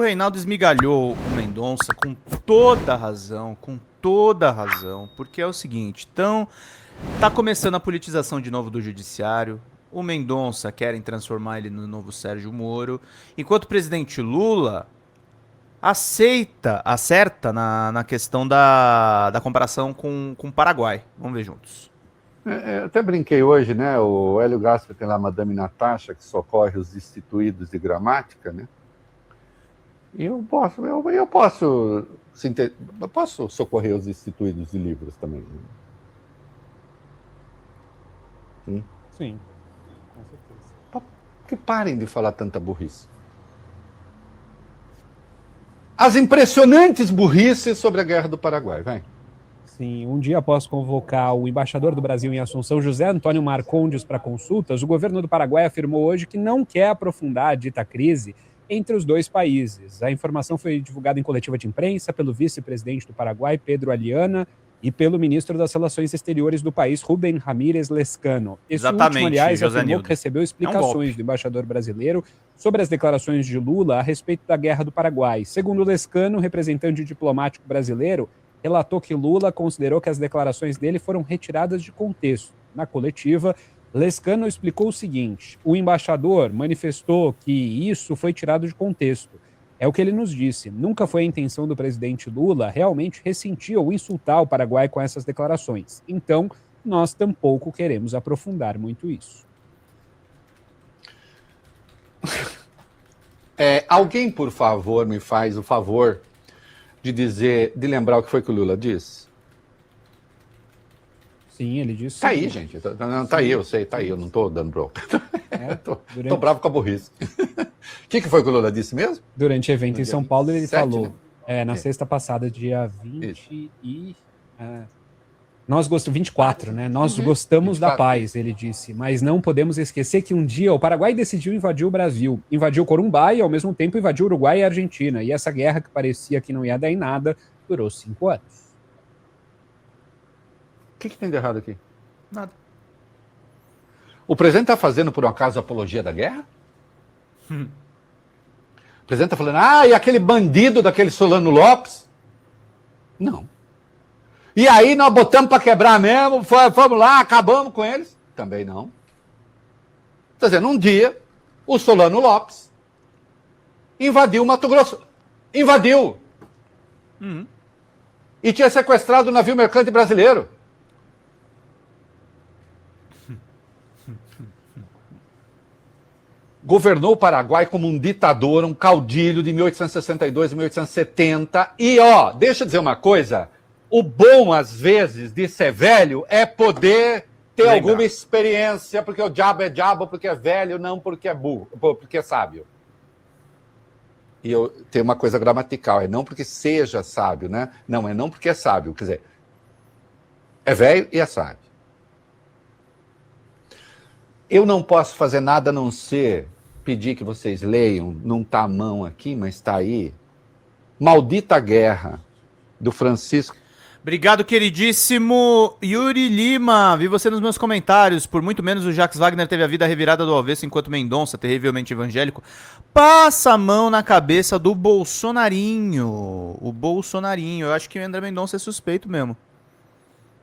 Reinaldo esmigalhou o Mendonça com toda razão, porque é o seguinte, então, tá começando a politização de novo do judiciário, o Mendonça querem transformar ele no novo Sérgio Moro, enquanto o presidente Lula acerta na questão da comparação com o Paraguai. Vamos ver juntos. Até brinquei hoje, né? O Hélio Gaspar tem lá a Madame Natasha, que socorre os destituídos de gramática, né? E eu posso socorrer os destituídos de livros também. Né? Sim, com certeza. Que parem de falar tanta burrice. As impressionantes burrices sobre a Guerra do Paraguai, vai. Sim, um dia após convocar o embaixador do Brasil em Assunção, José Antônio Marcondes, para consultas, o governo do Paraguai afirmou hoje que não quer aprofundar a dita crise entre os dois países. A informação foi divulgada em coletiva de imprensa pelo vice-presidente do Paraguai, Pedro Aliana, e pelo ministro das Relações Exteriores do país, Rubem Ramírez Lescano. Esse último, aliás, afirmou que recebeu explicações do embaixador brasileiro sobre as declarações de Lula a respeito da Guerra do Paraguai. Segundo Lescano, representante diplomático brasileiro, relatou que Lula considerou que as declarações dele foram retiradas de contexto. Na coletiva, Lescano explicou o seguinte: o embaixador manifestou que isso foi tirado de contexto. É o que ele nos disse. Nunca foi a intenção do presidente Lula realmente ressentir ou insultar o Paraguai com essas declarações. Então, nós tampouco queremos aprofundar muito isso. Alguém, por favor, me faz o favor de lembrar o que foi que o Lula disse? Sim, ele disse. Tá aí, gente. Tá aí, eu sei, tá aí. Eu não tô dando bronca. Tô bravo com a burrice. O que foi que o Lula disse mesmo? Durante o evento em São Paulo, ele 7, falou, né? na sexta passada, dia 20 Nós gostamos, 24, né? Nós gostamos 24. da paz, ele disse, mas não podemos esquecer que um dia o Paraguai decidiu invadir o Brasil, invadiu Corumbá e, ao mesmo tempo, invadiu Uruguai e Argentina. E essa guerra, que parecia que não ia dar em nada, durou 5 anos. O que tem de errado aqui? Nada. O presidente está fazendo, por um acaso, apologia da guerra? O presidente está falando, e aquele bandido daquele Solano Lopes? Não. E aí nós botamos para quebrar mesmo, fomos lá, acabamos com eles? Também não. Está dizendo, um dia, o Solano Lopes invadiu o Mato Grosso. Invadiu. E tinha sequestrado o navio mercante brasileiro. Governou o Paraguai como um ditador, um caudilho de 1862 a 1870. E, deixa eu dizer uma coisa. O bom, às vezes, de ser velho é poder ter alguma experiência, porque o diabo é diabo, porque é velho, não porque é burro, porque é sábio. E eu tenho uma coisa gramatical, não porque seja sábio, né? Não, é não porque é sábio, quer dizer, é velho e é sábio. Eu não posso fazer nada a não ser pedir que vocês leiam, não está à mão aqui, mas está aí, Maldita Guerra, do Francisco. Obrigado, queridíssimo Yuri Lima. Vi você nos meus comentários. Por muito menos o Jacques Wagner teve a vida revirada do avesso, enquanto Mendonça, terrivelmente evangélico, passa a mão na cabeça do Bolsonarinho. O Bolsonarinho. Eu acho que o André Mendonça é suspeito mesmo.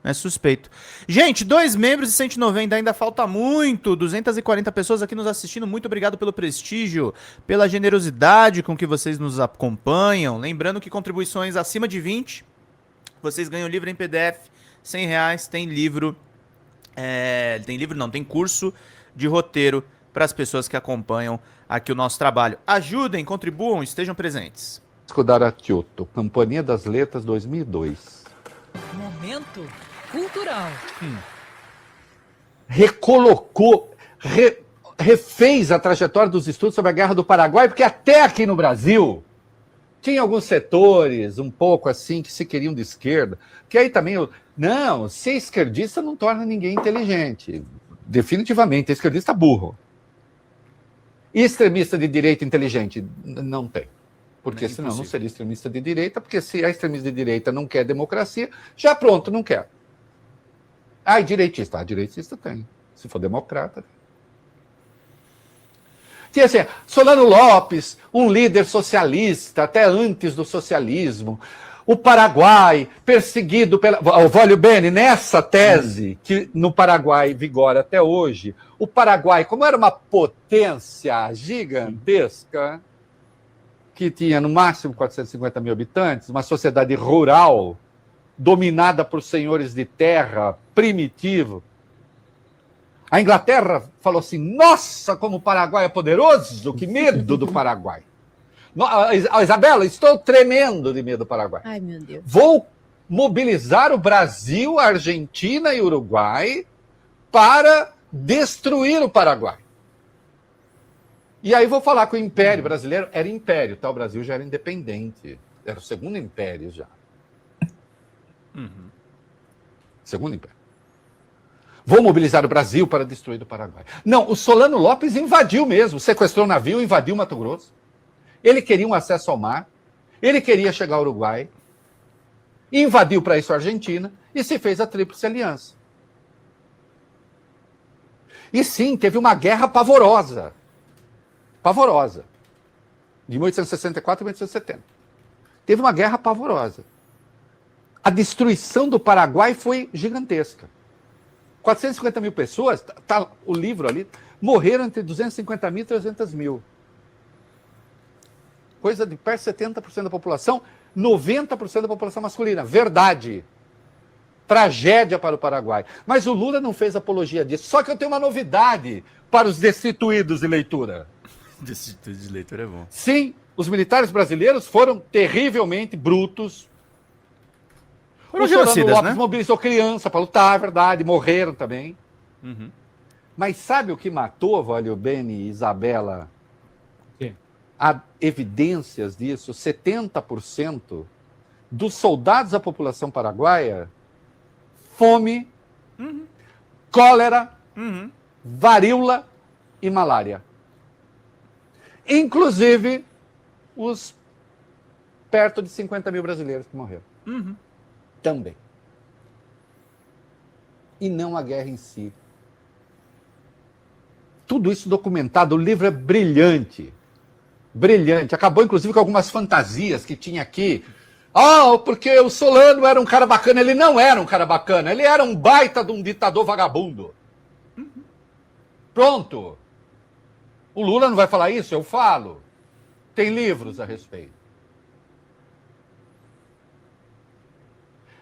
É suspeito. Gente, 2 membros e 190, ainda falta muito. 240 pessoas aqui nos assistindo. Muito obrigado pelo prestígio, pela generosidade com que vocês nos acompanham. Lembrando que contribuições acima de 20, vocês ganham livro em PDF, R$100. Tem livro, tem curso de roteiro para as pessoas que acompanham aqui o nosso trabalho. Ajudem, contribuam, estejam presentes. D'Aratiotto, Companhia das Letras 2002. Momento cultural. Recolocou, refez a trajetória dos estudos sobre a Guerra do Paraguai, porque até aqui no Brasil tinha alguns setores um pouco assim que se queriam de esquerda, que aí também, não, ser esquerdista não torna ninguém inteligente. Definitivamente, esquerdista burro. E extremista de direita inteligente? Não tem. Porque senão não seria extremista de direita, porque se a extremista de direita não quer democracia, já pronto, não quer. E direitista? Direitista tem. Se for democrata. Tinha assim, Solano Lopes, um líder socialista, até antes do socialismo. O Paraguai, perseguido pela... O Vólio Bene, nessa tese, que no Paraguai vigora até hoje, o Paraguai, como era uma potência gigantesca, que tinha no máximo 450 mil habitantes, uma sociedade rural, dominada por senhores de terra, primitivo. A Inglaterra falou assim, nossa, como o Paraguai é poderoso, que medo do Paraguai. Isabela, estou tremendo de medo do Paraguai. Ai, meu Deus. Vou mobilizar o Brasil, a Argentina e o Uruguai para destruir o Paraguai. E aí vou falar que o Império Brasileiro era império, tá? O Brasil já era independente. Era o segundo império já. Segundo império. Vou mobilizar o Brasil para destruir o Paraguai. Não, o Solano Lopes invadiu mesmo, sequestrou o navio, invadiu Mato Grosso. Ele queria um acesso ao mar, ele queria chegar ao Uruguai, invadiu para isso a Argentina e se fez a Tríplice Aliança. E sim, teve uma guerra pavorosa. Pavorosa. De 1864 a 1870. Teve uma guerra pavorosa. A destruição do Paraguai foi gigantesca. 450 mil pessoas, tá o livro ali, morreram entre 250 mil e 300 mil. Coisa de perto de 70% da população, 90% da população masculina. Verdade. Tragédia para o Paraguai. Mas o Lula não fez apologia disso. Só que eu tenho uma novidade para os destituídos de leitura. Destituídos de leitura é bom. Sim, os militares brasileiros foram terrivelmente brutos. Foram o Solano genocidas, Lopes né? mobilizou criança para lutar, é verdade, morreram também. Uhum. Mas sabe o que matou, Vólio Bene e Isabela? quê? Há evidências disso. 70% dos soldados da população paraguaia, fome, cólera, varíola e malária. Inclusive os perto de 50 mil brasileiros que morreram. Também. E não a guerra em si. Tudo isso documentado, o livro é brilhante. Brilhante. Acabou, inclusive, com algumas fantasias que tinha aqui. Porque o Solano era um cara bacana. Ele não era um cara bacana. Ele era um baita de um ditador vagabundo. Pronto. O Lula não vai falar isso? Eu falo. Tem livros a respeito.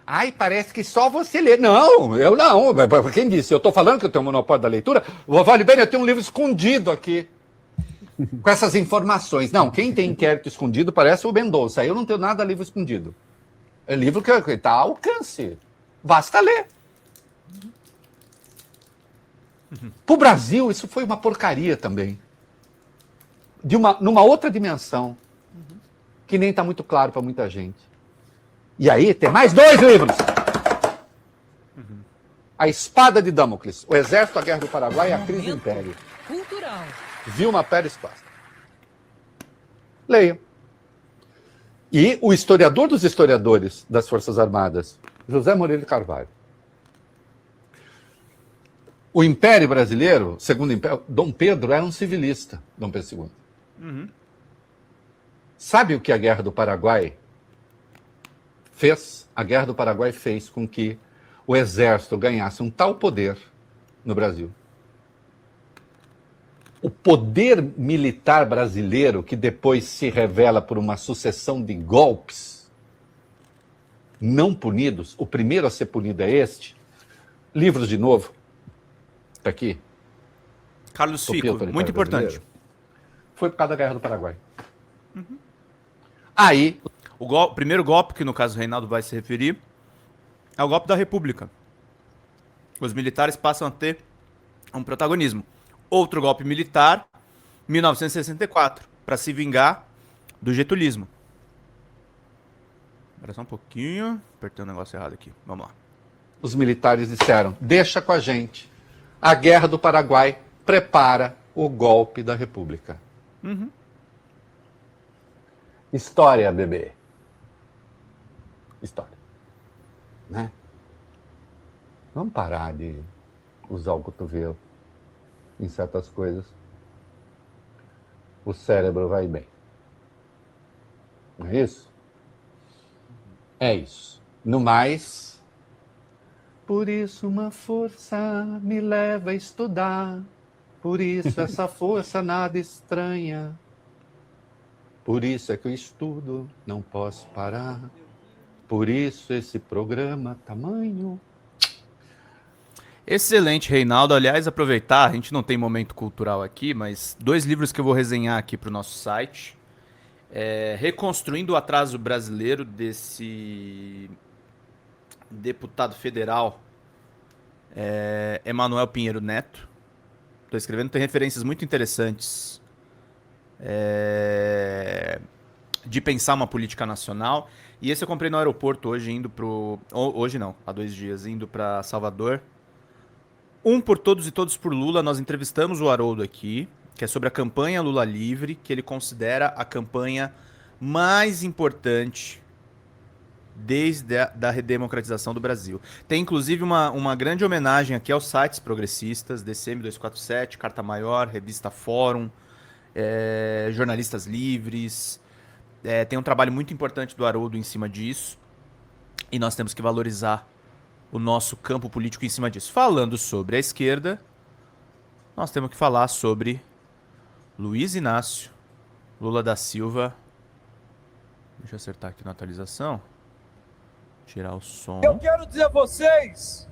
Ai, parece que só você lê. Não, eu não. Quem disse? Eu estou falando que eu tenho o monopólio da leitura. Vale bem, eu tenho um livro escondido aqui. Com essas informações. Não, quem tem inquérito escondido parece o Mendonça. Eu não tenho nada livro escondido. É livro que está ao alcance. Basta ler. Para o Brasil, isso foi uma porcaria também. Numa outra dimensão. Que nem está muito claro para muita gente. E aí, tem mais 2 livros. A Espada de Damocles. O Exército, a Guerra do Paraguai e a Crise do Império. Cultural. Vilma Pérez Costa. Leia. E o historiador dos historiadores das Forças Armadas, José Moreira de Carvalho. O Império Brasileiro, segundo o Império, Dom Pedro era um civilista, Dom Pedro II. Sabe o que a Guerra do Paraguai fez? A Guerra do Paraguai fez com que o Exército ganhasse um tal poder no Brasil. O poder militar brasileiro, que depois se revela por uma sucessão de golpes não punidos, o primeiro a ser punido é este. Livros de novo. Está aqui. Carlos Utopia Fico, Autoritária muito importante. Brasileira. Foi por causa da Guerra do Paraguai. Aí, O primeiro golpe, que no caso o Reinaldo vai se referir, é o golpe da República. Os militares passam a ter um protagonismo. Outro golpe militar, 1964, para se vingar do getulismo. Espera só um pouquinho, apertei um negócio errado aqui. Vamos lá. os militares disseram, deixa com a gente. A Guerra do Paraguai prepara o golpe da República. História, bebê. História. Né? Vamos parar de usar o cotovelo em certas coisas. o cérebro vai bem. Não é isso? É isso. No mais, por isso uma força me leva a estudar. Por isso essa força nada estranha. Por isso é que eu estudo, não posso parar. Por isso esse programa tamanho. Excelente, Reinaldo. Aliás, aproveitar, a gente não tem momento cultural aqui, mas 2 livros que eu vou resenhar aqui para o nosso site. Reconstruindo o Atraso Brasileiro, desse deputado federal Emanuel Pinheiro Neto. Estou escrevendo, tem referências muito interessantes de pensar uma política nacional. E esse eu comprei no aeroporto hoje, indo pro... Hoje não, há 2 dias, indo para Salvador. Um por Todos e Todos por Lula. Nós entrevistamos o Haroldo aqui, que é sobre a campanha Lula Livre, que ele considera a campanha mais importante desde a redemocratização do Brasil. Tem inclusive uma grande homenagem aqui aos sites progressistas, DCM 247, Carta Maior, Revista Fórum, Jornalistas Livres. Tem um trabalho muito importante do Haroldo em cima disso, e nós temos que valorizar o nosso campo político em cima disso. Falando sobre a esquerda, nós temos que falar sobre Luiz Inácio Lula da Silva. Deixa eu acertar aqui na atualização. Tirar o som. Eu quero dizer a vocês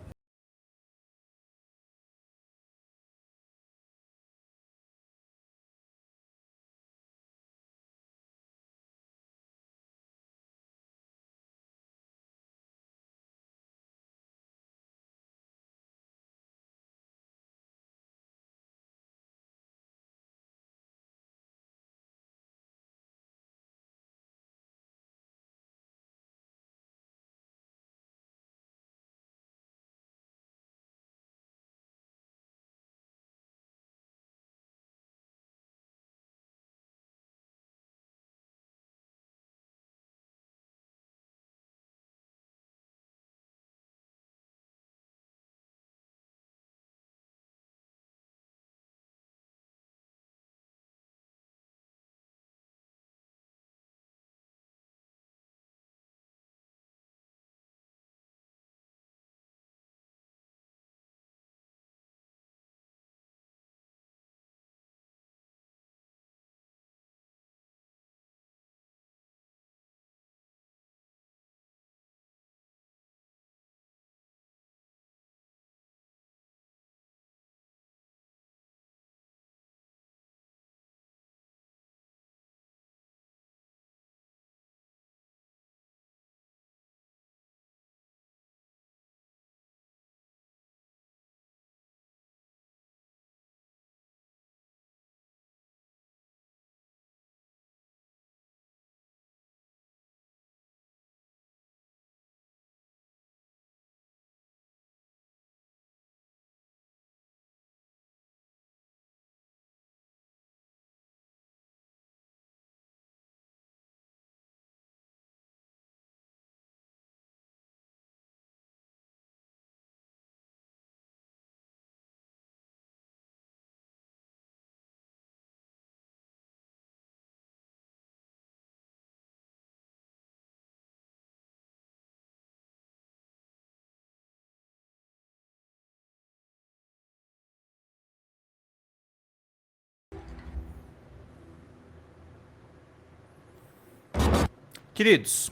Queridos,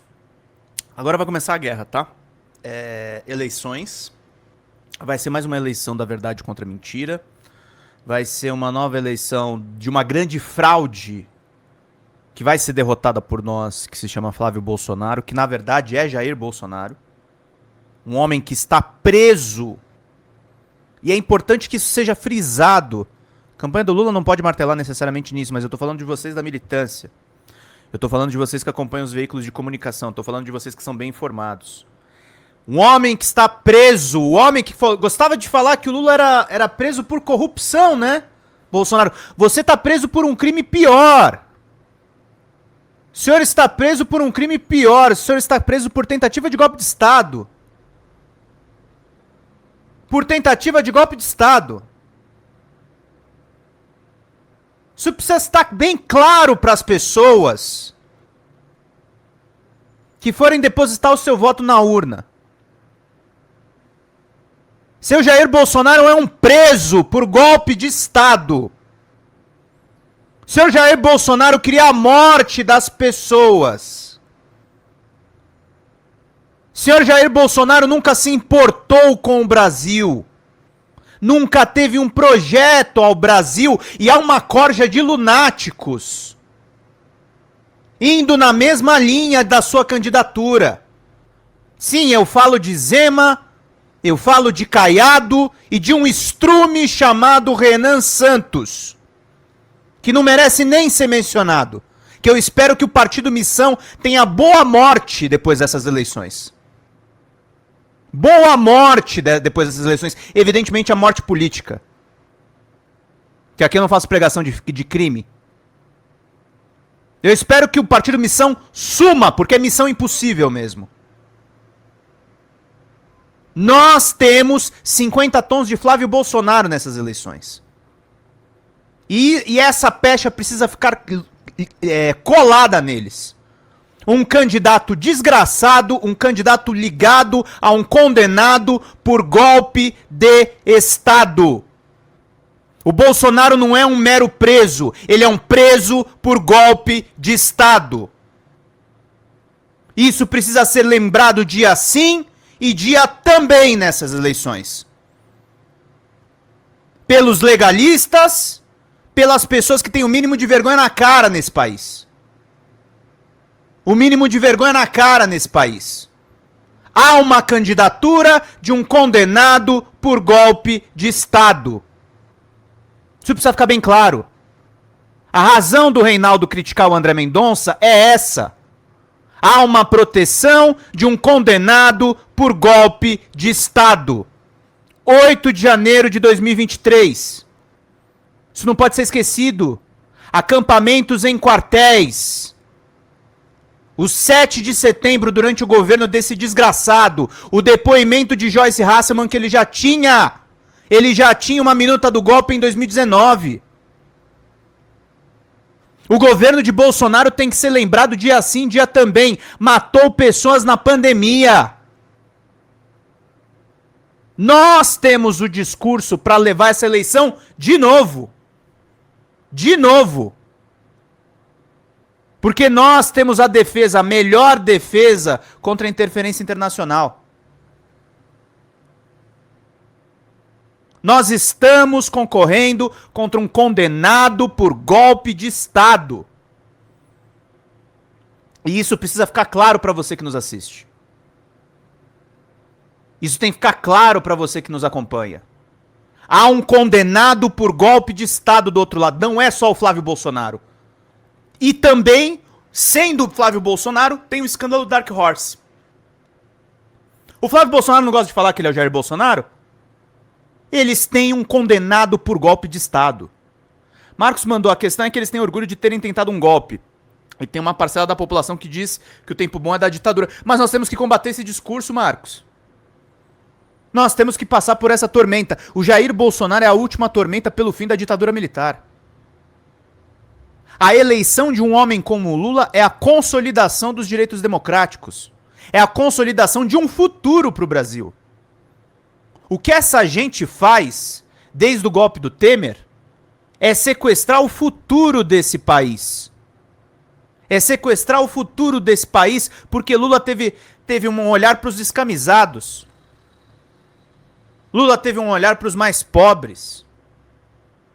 agora vai começar a guerra, tá? Eleições. Vai ser mais uma eleição da verdade contra a mentira. Vai ser uma nova eleição de uma grande fraude que vai ser derrotada por nós, que se chama Flávio Bolsonaro, que na verdade é Jair Bolsonaro. Um homem que está preso. E é importante que isso seja frisado. A campanha do Lula não pode martelar necessariamente nisso, mas eu tô falando de vocês da militância. Eu tô falando de vocês que acompanham os veículos de comunicação. Tô falando de vocês que são bem informados. Um homem que está preso. O homem que gostava de falar que o Lula era preso por corrupção, né? Bolsonaro, você tá preso por um crime pior. O senhor está preso por um crime pior. O senhor está preso por tentativa de golpe de Estado. Por tentativa de golpe de Estado. Isso precisa estar bem claro para as pessoas que forem depositar o seu voto na urna. Seu Jair Bolsonaro é um preso por golpe de Estado. Seu Jair Bolsonaro queria a morte das pessoas. Senhor Jair Bolsonaro nunca se importou com o Brasil. Nunca teve um projeto ao Brasil e há uma corja de lunáticos indo na mesma linha da sua candidatura. Sim, eu falo de Zema, eu falo de Caiado e de um estrume chamado Renan Santos, que não merece nem ser mencionado, que eu espero que o Partido Missão tenha boa morte depois dessas eleições. Boa morte depois dessas eleições. Evidentemente a morte política. Que aqui eu não faço pregação de crime. Eu espero que o Partido Missão suma, porque é missão impossível mesmo. Nós temos 50 tons de Flávio Bolsonaro nessas eleições. E essa pecha precisa ficar colada neles. Um candidato desgraçado, um candidato ligado a um condenado por golpe de Estado. O Bolsonaro não é um mero preso, ele é um preso por golpe de Estado. Isso precisa ser lembrado dia sim e dia também nessas eleições. Pelos legalistas, pelas pessoas que têm o mínimo de vergonha na cara nesse país. O mínimo de vergonha na cara nesse país. Há uma candidatura de um condenado por golpe de Estado. Isso precisa ficar bem claro. A razão do Reinaldo criticar o André Mendonça é essa. Há uma proteção de um condenado por golpe de Estado. 8 de janeiro de 2023. Isso não pode ser esquecido. Acampamentos em quartéis. O 7 de setembro, durante o governo desse desgraçado, o depoimento de Joyce Hasselmann que ele já tinha uma minuta do golpe em 2019. O governo de Bolsonaro tem que ser lembrado dia sim, dia também. Matou pessoas na pandemia. Nós temos o discurso para levar essa eleição de novo. De novo. Porque nós temos a defesa, a melhor defesa contra a interferência internacional. Nós estamos concorrendo contra um condenado por golpe de Estado. E isso precisa ficar claro para você que nos assiste. Isso tem que ficar claro para você que nos acompanha. Há um condenado por golpe de Estado do outro lado. Não é só o Flávio Bolsonaro. E também, sendo o Flávio Bolsonaro, tem o escândalo Dark Horse. O Flávio Bolsonaro não gosta de falar que ele é o Jair Bolsonaro? Eles têm um condenado por golpe de Estado. Marcos mandou, a questão é que eles têm orgulho de terem tentado um golpe. E tem uma parcela da população que diz que o tempo bom é da ditadura. Mas nós temos que combater esse discurso, Marcos. Nós temos que passar por essa tormenta. O Jair Bolsonaro é a última tormenta pelo fim da ditadura militar. A eleição de um homem como o Lula é a consolidação dos direitos democráticos. É a consolidação de um futuro para o Brasil. O que essa gente faz, desde o golpe do Temer, é sequestrar o futuro desse país. É sequestrar o futuro desse país porque Lula teve um olhar para os descamisados. Lula teve um olhar para os mais pobres.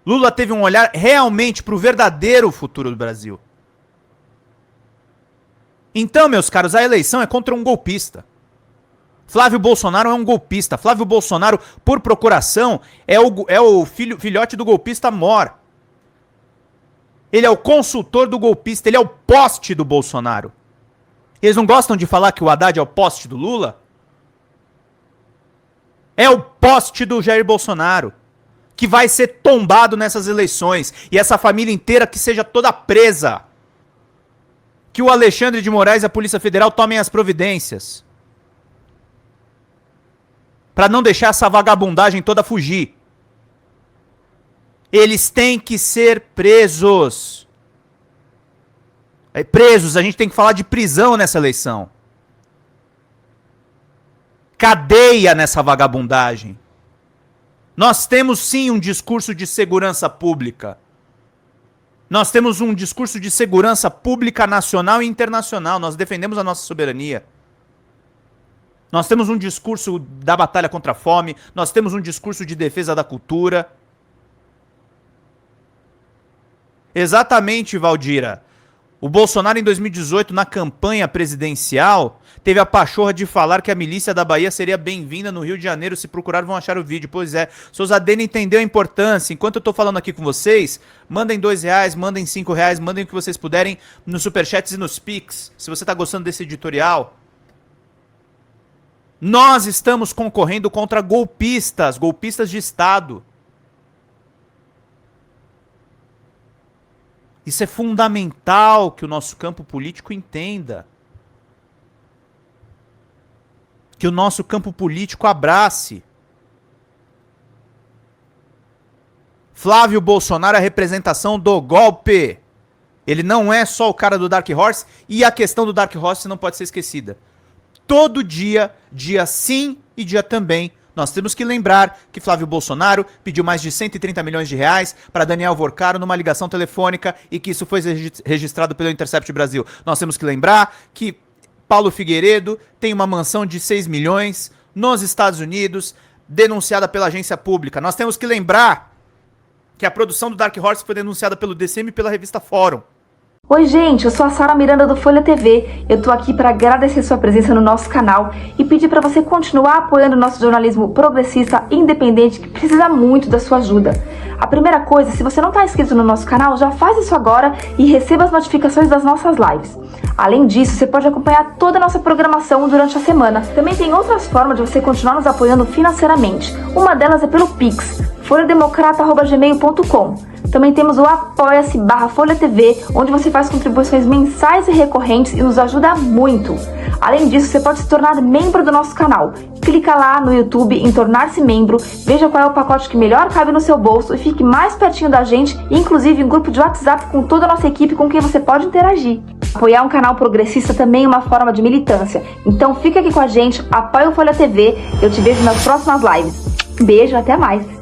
Lula teve um olhar realmente para o verdadeiro futuro do Brasil. Então, meus caros, a eleição é contra um golpista. Flávio Bolsonaro é um golpista. Flávio Bolsonaro, por procuração, é o filhote do golpista mor. Ele é o consultor do golpista, ele é o poste do Bolsonaro. Eles não gostam de falar que o Haddad é o poste do Lula? É o poste do Jair Bolsonaro, que vai ser tombado nessas eleições. E essa família inteira que seja toda presa. Que o Alexandre de Moraes e a Polícia Federal tomem as providências. Para não deixar essa vagabundagem toda fugir. Eles têm que ser presos. Presos, a gente tem que falar de prisão nessa eleição. Cadeia nessa vagabundagem. Nós temos sim um discurso de segurança pública. Nós temos um discurso de segurança pública nacional e internacional. Nós defendemos a nossa soberania. Nós temos um discurso da batalha contra a fome. Nós temos um discurso de defesa da cultura. Exatamente, Valdira. O Bolsonaro, em 2018, na campanha presidencial, teve a pachorra de falar que a milícia da Bahia seria bem-vinda no Rio de Janeiro. Se procurar, vão achar o vídeo. Pois é, Souza Dene entendeu a importância. Enquanto eu tô falando aqui com vocês, mandem R$2, mandem R$5, mandem o que vocês puderem nos superchats e nos Pix. Se você tá gostando desse editorial. Nós estamos concorrendo contra golpistas, golpistas de Estado. Isso é fundamental que o nosso campo político entenda. Que o nosso campo político abrace. Flávio Bolsonaro é a representação do golpe. Ele não é só o cara do Dark Horse, e a questão do Dark Horse não pode ser esquecida. Todo dia, dia sim e dia também, nós temos que lembrar que Flávio Bolsonaro pediu mais de 130 milhões de reais para Daniel Vorcaro numa ligação telefônica e que isso foi registrado pelo Intercept Brasil. Nós temos que lembrar que Paulo Figueiredo tem uma mansão de 6 milhões nos Estados Unidos, denunciada pela agência pública. Nós temos que lembrar que a produção do Dark Horse foi denunciada pelo DCM e pela revista Fórum. Oi gente, eu sou a Sara Miranda do Folha TV. Eu tô aqui para agradecer sua presença no nosso canal e pedir para você continuar apoiando o nosso jornalismo progressista independente, que precisa muito da sua ajuda. A primeira coisa, se você não está inscrito no nosso canal, já faz isso agora e receba as notificações das nossas lives. Além disso, você pode acompanhar toda a nossa programação durante a semana. Também tem outras formas de você continuar nos apoiando financeiramente. Uma delas é pelo Pix, folhademocrata@gmail.com. Também temos o apoia-se/Folha TV, onde você faz contribuições mensais e recorrentes e nos ajuda muito. Além disso, você pode se tornar membro do nosso canal. Clica lá no YouTube em tornar-se membro, veja qual é o pacote que melhor cabe no seu bolso e fique mais pertinho da gente, inclusive em grupo de WhatsApp com toda a nossa equipe com quem você pode interagir. Apoiar um canal progressista também é uma forma de militância. Então fica aqui com a gente, apoia o Folha TV, eu te vejo nas próximas lives. Beijo, até mais!